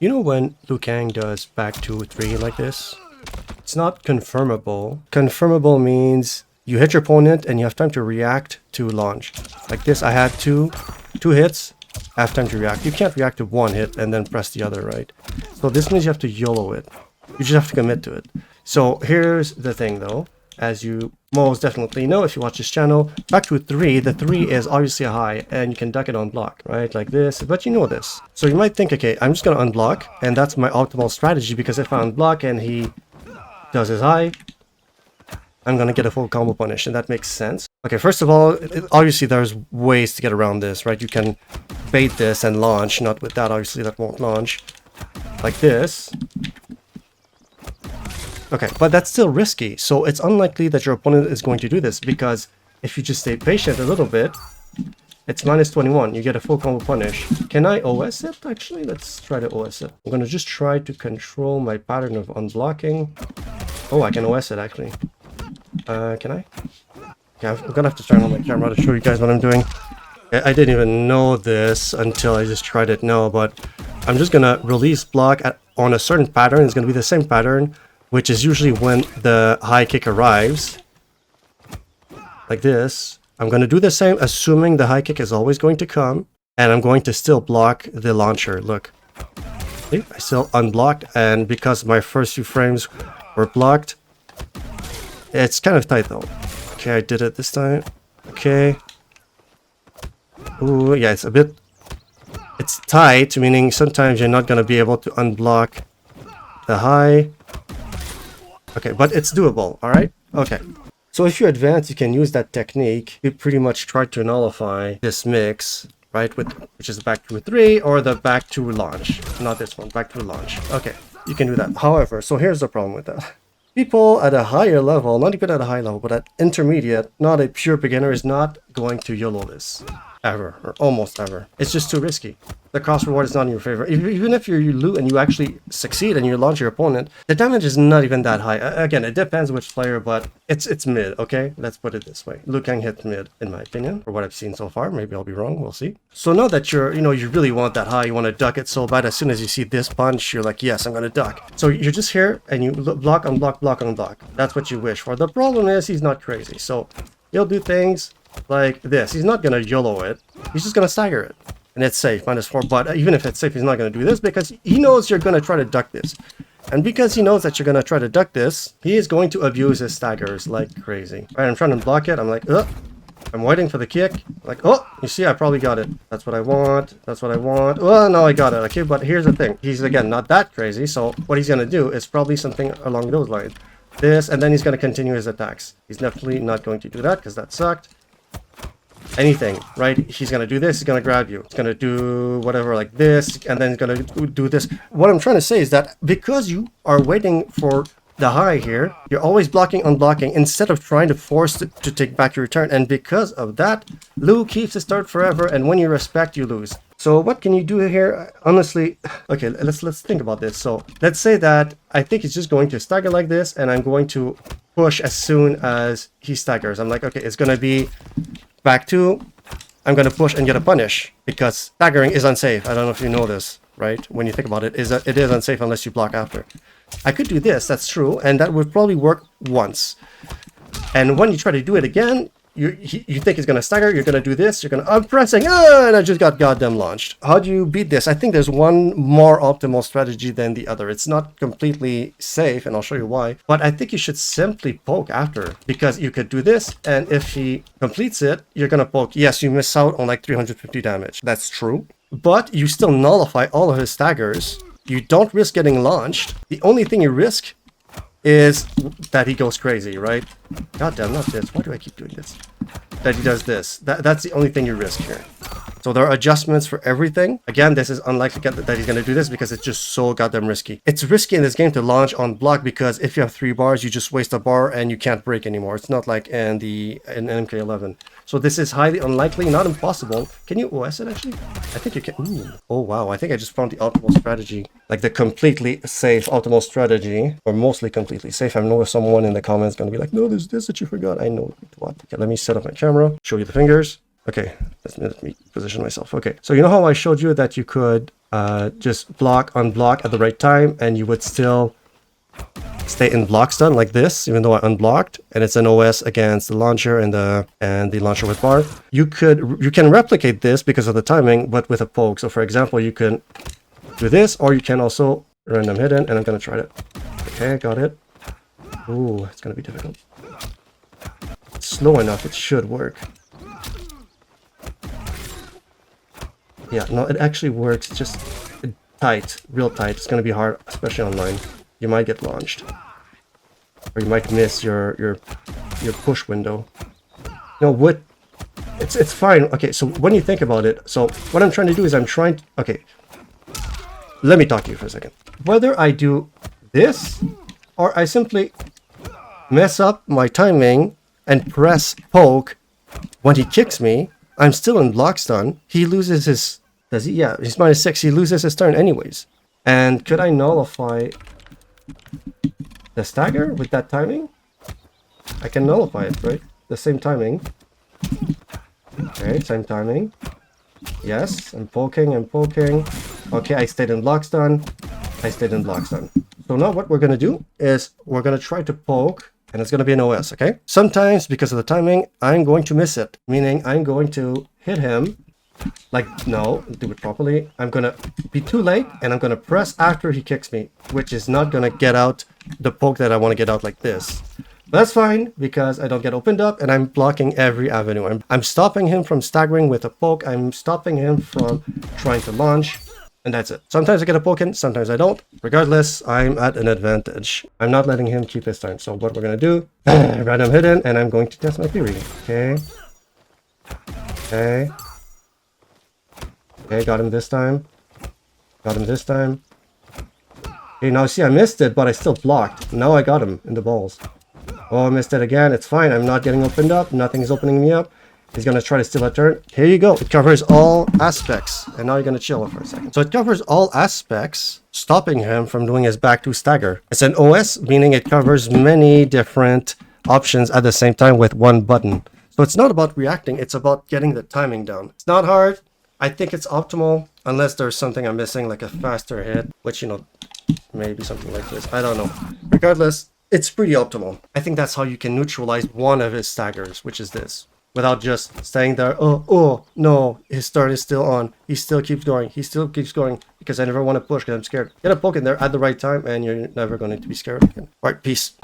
You know when Kang does back 2-3 like this? It's not confirmable. Confirmable means you hit your opponent and you have time to react to launch. Like this, I had two hits, I have time to react. You can't react to one hit and then press the other, right? So this means you have to YOLO it. You just have to commit to it. So here's the thing though. As you most definitely know if you watch this channel, back to 3, the 3 is obviously a high and you can duck it on block, right? Like this, but you know this. So you might think, okay, I'm just gonna unblock and that's my optimal strategy because if I unblock and he does his high, I'm gonna get a full combo punish, and that makes sense. Okay, first of all, obviously there's ways to get around this, right? You can bait this and launch, not with that, obviously that won't launch. Like this. Okay, but that's still risky, so it's unlikely that your opponent is going to do this, because if you just stay patient a little bit, it's minus 21, you get a full combo punish. Can I OS it? Actually, let's try to OS it. I'm gonna just try to control my pattern of unblocking. Oh, I can OS it actually. Can I? Yeah, I'm gonna have to turn on my camera to show you guys what I'm doing. I didn't even know this until I just tried it now, but I'm just gonna release block on a certain pattern. It's gonna be the same pattern, which is usually when the high kick arrives. Like this. I'm gonna do the same, assuming the high kick is always going to come, and I'm going to still block the launcher. Look. See? I still unblocked, and because my first few frames were blocked, it's kind of tight though. Okay, I did it this time. Okay. Ooh, yeah, it's a bit... It's tight, meaning sometimes you're not going to be able to unblock the high. Okay, but it's doable, alright? Okay. So if you advance, you can use that technique. You pretty much try to nullify this mix, right? Which is the back to 3 or the back to launch. Not this one, back to launch. Okay, you can do that. However, so here's the problem with that. People at a higher level, not even at a high level, but at intermediate, not a pure beginner, is not going to YOLO this. Ever, or almost ever. It's just too risky. The cost reward is not in your favor. Even if you loot and you actually succeed and you launch your opponent, the damage is not even that high. Again, it depends which player, but it's mid, okay? Let's put it this way. Kang hit mid, in my opinion, for what I've seen so far. Maybe I'll be wrong, we'll see. So now that you really want that high, you want to duck it so bad, as soon as you see this punch, you're like, yes, I'm gonna duck. So you're just here, and you block, unblock, block, unblock. That's what you wish for. The problem is, he's not crazy, so he'll do things like this. He's not gonna YOLO it. He's just gonna stagger it. And it's safe, -4. But even if it's safe, he's not gonna do this because he knows you're gonna try to duck this. And because he knows that you're gonna try to duck this, he is going to abuse his staggers like crazy. Alright, I'm trying to block it. I'm like, ugh. I'm waiting for the kick. Like, oh, you see, I probably got it. That's what I want. That's what I want. Oh, no, I got it. Okay, but here's the thing. He's, again, not that crazy. So what he's gonna do is probably something along those lines. This, and then he's gonna continue his attacks. He's definitely not going to do that because that sucked. Anything, right? He's gonna do this, he's gonna grab you. He's gonna do whatever like this, and then he's gonna do this. What I'm trying to say is that because you are waiting for the high here, you're always blocking, unblocking, instead of trying to force it to take back your return. And because of that, Lu keeps his start forever, and when you respect, you lose. So what can you do here? Honestly, okay, let's think about this. So let's say that I think he's just going to stagger like this, and I'm going to push as soon as he staggers. I'm like, okay, it's gonna be back 2, I'm going to push and get a punish, because staggering is unsafe. I don't know if you know this, right? When you think about it, it is unsafe unless you block after. I could do this, that's true, and that would probably work once. And when you try to do it again, you think it's going to stagger, you're going to do this, you're going to, I'm pressing, and I just got goddamn launched. How do you beat this? I think there's one more optimal strategy than the other. It's not completely safe, and I'll show you why, but I think you should simply poke after, because you could do this, and if he completes it, you're going to poke. Yes, you miss out on like 350 damage. That's true, but you still nullify all of his staggers. You don't risk getting launched. The only thing you risk is that he goes crazy, right? God damn, not this. Why do I keep doing this? That he does this. That's the only thing you risk here. So there are adjustments for everything. Again, this is unlikely that he's going to do this because it's just so goddamn risky. It's risky in this game to launch on block because if you have 3 bars, you just waste a bar and you can't break anymore. It's not like in MK11. So this is highly unlikely, not impossible. Can you OS it actually? I think you can. Ooh. Oh wow, I think I just found the optimal strategy. Like the completely safe optimal strategy, or mostly completely safe. I know someone in the comments going to be like, no, there's this that you forgot. I know what. Okay, let me set up my camera, show you the fingers. Okay, let me position myself. Okay, so you know how I showed you that you could just block, unblock at the right time, and you would still stay in block stun like this, even though I unblocked, and it's an OS against the launcher and the launcher with bar. You can replicate this because of the timing, but with a poke. So for example, you can do this, or you can also random hidden, and I'm gonna try it. Okay, got it. Ooh, it's gonna be difficult. It's slow enough, it should work. Yeah, no, it actually works. It's just tight, real tight. It's gonna be hard, especially online. You might get launched, or you might miss your push window. No, what? It's fine. Okay, so when you think about it, so what I'm trying to do is okay, let me talk to you for a second. Whether I do this or I simply mess up my timing and press poke when he kicks me, I'm still in block stun. He loses his... Does he? Yeah, he's -6. He loses his turn anyways. And could I nullify the stagger with that timing? I can nullify it, right? The same timing. Okay, same timing. Yes, I'm poking. Okay, I stayed in block stun. So now what we're going to do is we're going to try to poke, and it's going to be an OS, okay? Sometimes, because of the timing, I'm going to miss it. Meaning, I'm going to hit him. Like, no, do it properly. I'm going to be too late, and I'm going to press after he kicks me, which is not going to get out the poke that I want to get out like this. But that's fine, because I don't get opened up, and I'm blocking every avenue. I'm stopping him from staggering with a poke. I'm stopping him from trying to launch. And that's it. Sometimes I get a poke in, sometimes I don't. Regardless, I'm at an advantage. I'm not letting him keep his time. So what we're going to do, random hidden, and I'm going to test my theory. Okay. Okay, got him this time. Okay, now see, I missed it, but I still blocked. Now I got him in the balls. Oh, I missed it again. It's fine. I'm not getting opened up. Nothing is opening me up. He's going to try to steal a turn. Here you go. It covers all aspects. And now you're going to chill for a second. So it covers all aspects, stopping him from doing his back 2 stagger. It's an OS, meaning it covers many different options at the same time with one button. So it's not about reacting. It's about getting the timing down. It's not hard. I think it's optimal, unless there's something I'm missing, like a faster hit, which, you know, maybe something like this. I don't know. Regardless, it's pretty optimal. I think that's how you can neutralize one of his staggers, which is this. Without just staying there, oh, no, his start is still on. He still keeps going. Because I never want to push because I'm scared. Get a poke in there at the right time and you're never going to be scared again. All right, peace.